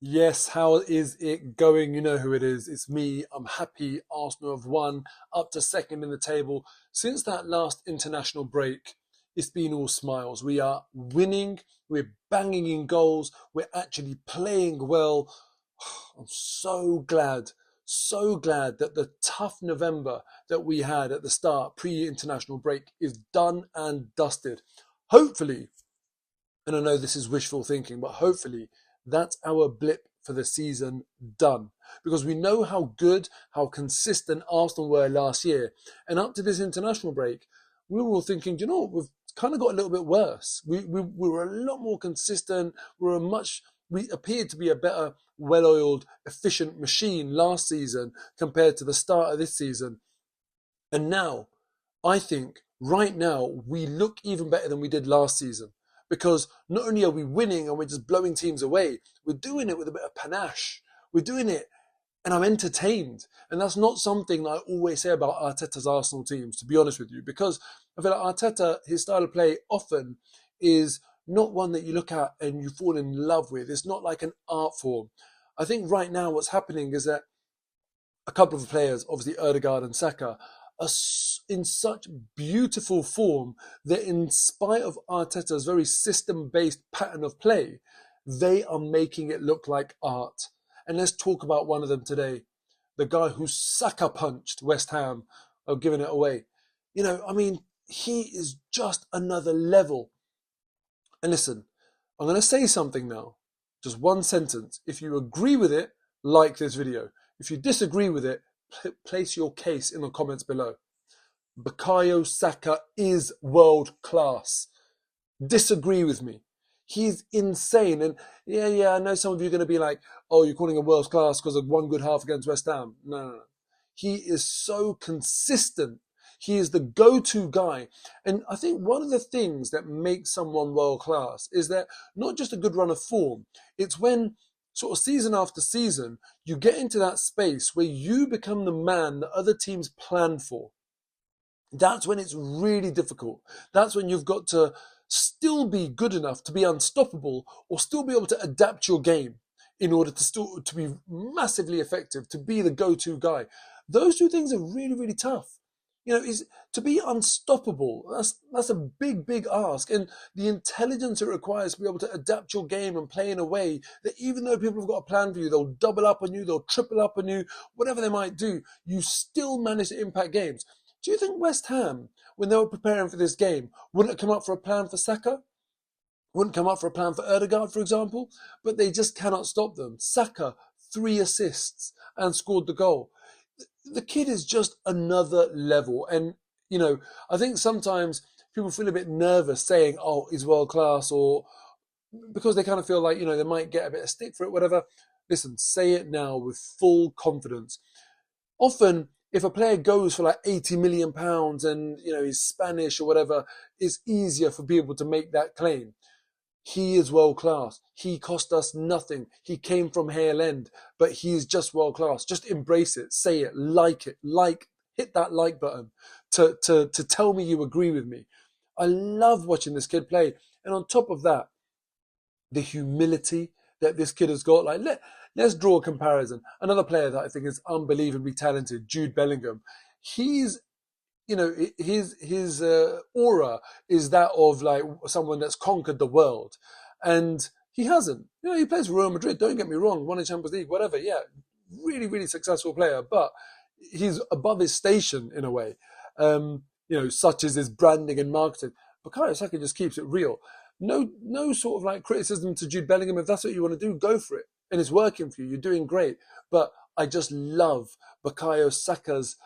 Yes, how is it going? You know who it is. It's me. I'm happy. Arsenal have won, up to second in the table. Since that last international break, it's been all smiles. We are winning. We're banging in goals. We're actually playing well. I'm so glad that the tough November that we had at the start, pre-international break, is done and dusted. Hopefully, and I know this is wishful thinking, but hopefully that's our blip for the season done. Because we know how good, how consistent Arsenal were last year. And up to this international break, we were all thinking, you know what, we've kind of got a little bit worse. We were a lot more consistent. We appeared to be a better, well-oiled, efficient machine last season compared to the start of this season. And now, I think right now, we look even better than we did last season. Because not only are we winning and we're just blowing teams away, we're doing it with a bit of panache. We're doing it and I'm entertained. And that's not something that I always say about Arteta's Arsenal teams, to be honest with you, because I feel like Arteta, his style of play often is not one that you look at and you fall in love with. It's not like an art form. I think right now what's happening is that a couple of players, obviously Erdegaard and Saka, are in such beautiful form that in spite of Arteta's very system-based pattern of play, they are making it look like art. And let's talk about one of them today. The guy who Saka punched West Ham, or giving it away. He is just another level. And listen, I'm going to say something now. Just one sentence. If you agree with it, like this video. If you disagree with it, place your case in the comments below. Bukayo Saka is world class. Disagree with me. He's insane. And yeah, I know some of you are going to be like, oh, you're calling him world class because of one good half against West Ham. No. He is so consistent. He is the go-to guy. And I think one of the things that makes someone world class is that not just a good run of form, it's when sort of season after season, you get into that space where you become the man that other teams plan for. That's when it's really difficult. That's when you've got to still be good enough to be unstoppable or still be able to adapt your game in order to be massively effective, to be the go-to guy. Those two things are really, really tough. Is to be unstoppable. That's a big ask, and the intelligence it requires to be able to adapt your game and play in a way that even though people have got a plan for you, they'll double up on you, they'll triple up on you, whatever they might do, you still manage to impact games. Do you think West Ham, when they were preparing for this game, wouldn't come up for a plan for Saka? Wouldn't come up for a plan for Erdegaard, for example? But they just cannot stop them. Saka, 3 assists and scored the goal. The kid is just another level. And, I think sometimes people feel a bit nervous saying, oh, he's world class, or because they kind of feel like, they might get a bit of stick for it, whatever. Listen, say it now with full confidence. Often, if a player goes for like £80 million and, he's Spanish or whatever, it's easier for people to make that claim. He is world class. He cost us nothing. He came from Hale End, but he is just world class. Just embrace it, say it, hit that like button to tell me you agree with me. I love watching this kid play. And on top of that, the humility that this kid has got. Let's draw a comparison. Another player that I think is unbelievably talented, Jude Bellingham. He's his aura is that of like someone that's conquered the world, and he hasn't. He plays for Real Madrid. Don't get me wrong, won a Champions League, whatever. Yeah, really, really successful player, but he's above his station in a way. Such as his branding and marketing. Bukayo Saka just keeps it real. No sort of like criticism to Jude Bellingham. If that's what you want to do, go for it, and it's working for you. You're doing great, but I just love Bukayo Saka's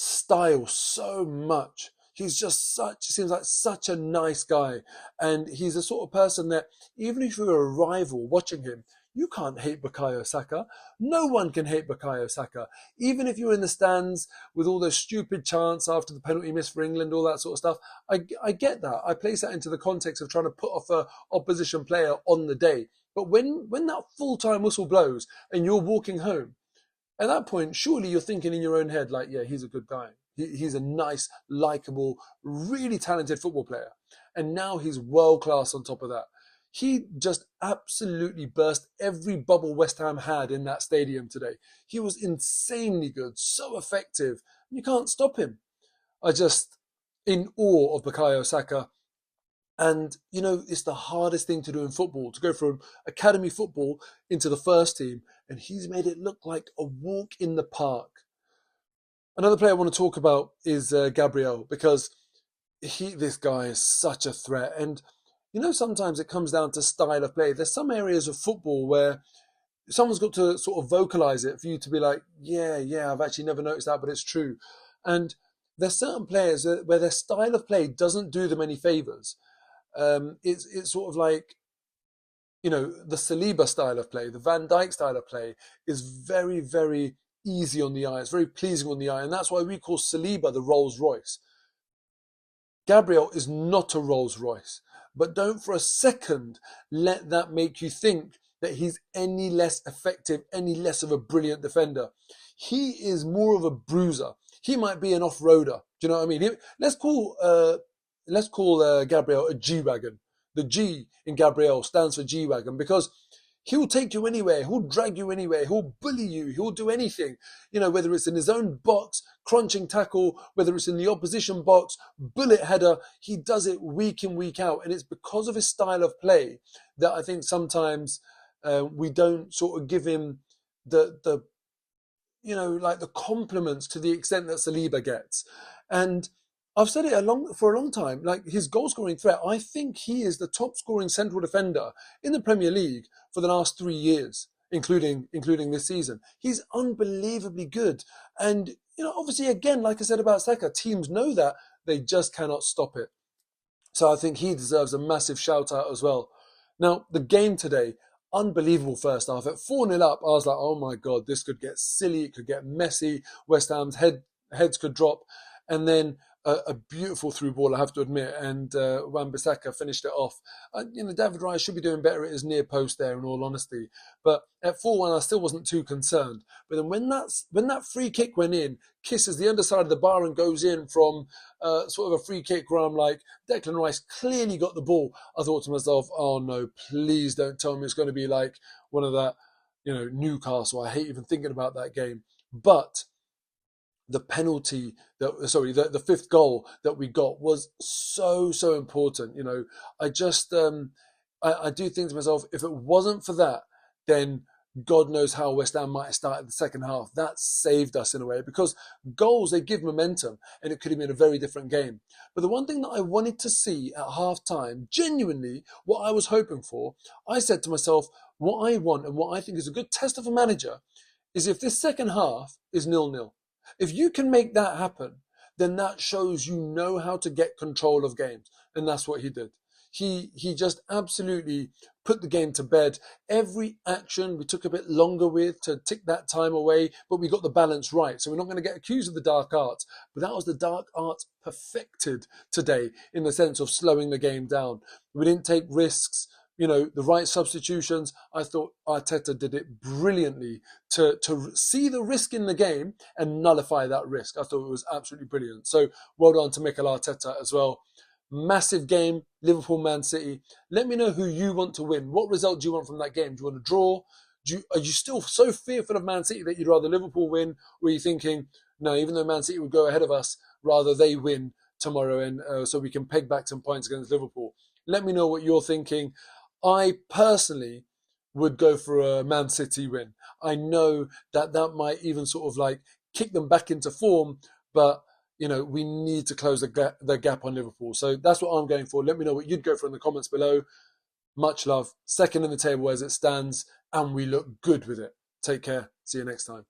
style so much. He seems like such a nice guy. And he's the sort of person that even if you're a rival watching him, you can't hate Bukayo Saka. No one can hate Bukayo Saka. Even if you're in the stands with all those stupid chants after the penalty miss for England, all that sort of stuff, I get that. I place that into the context of trying to put off a opposition player on the day. But when that full-time whistle blows and you're walking home, at that point, surely you're thinking in your own head, like, yeah, he's a good guy. He's a nice, likable, really talented football player. And now he's world class on top of that. He just absolutely burst every bubble West Ham had in that stadium today. He was insanely good, so effective. You can't stop him. I just in awe of Bukayo Saka. And, it's the hardest thing to do in football, to go from academy football into the first team. And he's made it look like a walk in the park. Another player I want to talk about is Gabriel, because this guy is such a threat. And, sometimes it comes down to style of play. There's some areas of football where someone's got to sort of vocalize it for you to be like, yeah, I've actually never noticed that, but it's true. And there's certain players where their style of play doesn't do them any favors. It's sort of like, the Saliba style of play, the Van Dijk style of play is very, very easy on the eye. It's very pleasing on the eye. And that's why we call Saliba the Rolls Royce. Gabriel is not a Rolls Royce, but don't for a second let that make you think that he's any less effective, any less of a brilliant defender. He is more of a bruiser. He might be an off-roader. Do you know what I mean? Let's call Gabriel a G-Wagon. The G in Gabriel stands for G-Wagon because he'll take you anywhere. He'll drag you anywhere. He'll bully you. He'll do anything. Whether it's in his own box, crunching tackle, whether it's in the opposition box, bullet header, he does it week in, week out. And it's because of his style of play that I think sometimes we don't sort of give him the compliments to the extent that Saliba gets. And I've said it for a long time, like his goal scoring threat, I think he is the top scoring central defender in the Premier League for the last 3 years, including this season. He's unbelievably good. And, obviously, again, like I said about Saka, teams know that. They just cannot stop it. So I think he deserves a massive shout out as well. Now, the game today, unbelievable first half. At 4-0 up, I was like, oh my God, this could get silly. It could get messy. West Ham's heads could drop. And then a beautiful through ball, I have to admit, and Wan-Bissaka finished it off. David Raya should be doing better at his near post there, in all honesty. But at 4-1, I still wasn't too concerned. But then when that free kick went in, kisses the underside of the bar and goes in from sort of a free kick where I'm like, Declan Rice clearly got the ball. I thought to myself, oh no, please don't tell me it's going to be like one of that, Newcastle. I hate even thinking about that game. But the penalty the fifth goal that we got was so important. I just I do think to myself, if it wasn't for that, then God knows how West Ham might have started the second half. That saved us in a way, because goals, they give momentum, and it could have been a very different game. But the one thing that I wanted to see at half time, genuinely what I was hoping for, I said to myself, what I want and what I think is a good test of a manager is if this second half is 0-0. If you can make that happen, then that shows you know how to get control of games. And that's what he did. He just absolutely put the game to bed. Every action we took a bit longer with to tick that time away, but we got the balance right. So we're not going to get accused of the dark arts. But that was the dark arts perfected today in the sense of slowing the game down. We didn't take risks. The right substitutions. I thought Arteta did it brilliantly to see the risk in the game and nullify that risk. I thought it was absolutely brilliant. So well done to Mikel Arteta as well. Massive game, Liverpool-Man City. Let me know who you want to win. What result do you want from that game? Do you want to draw? Are you still so fearful of Man City that you'd rather Liverpool win? Or are you thinking, no, even though Man City would go ahead of us, rather they win tomorrow and so we can peg back some points against Liverpool? Let me know what you're thinking. I personally would go for a Man City win. I know that might even sort of like kick them back into form, but we need to close the gap on Liverpool. So that's what I'm going for. Let me know what you'd go for in the comments below. Much love. Second in the table as it stands, and we look good with it. Take care. See you next time.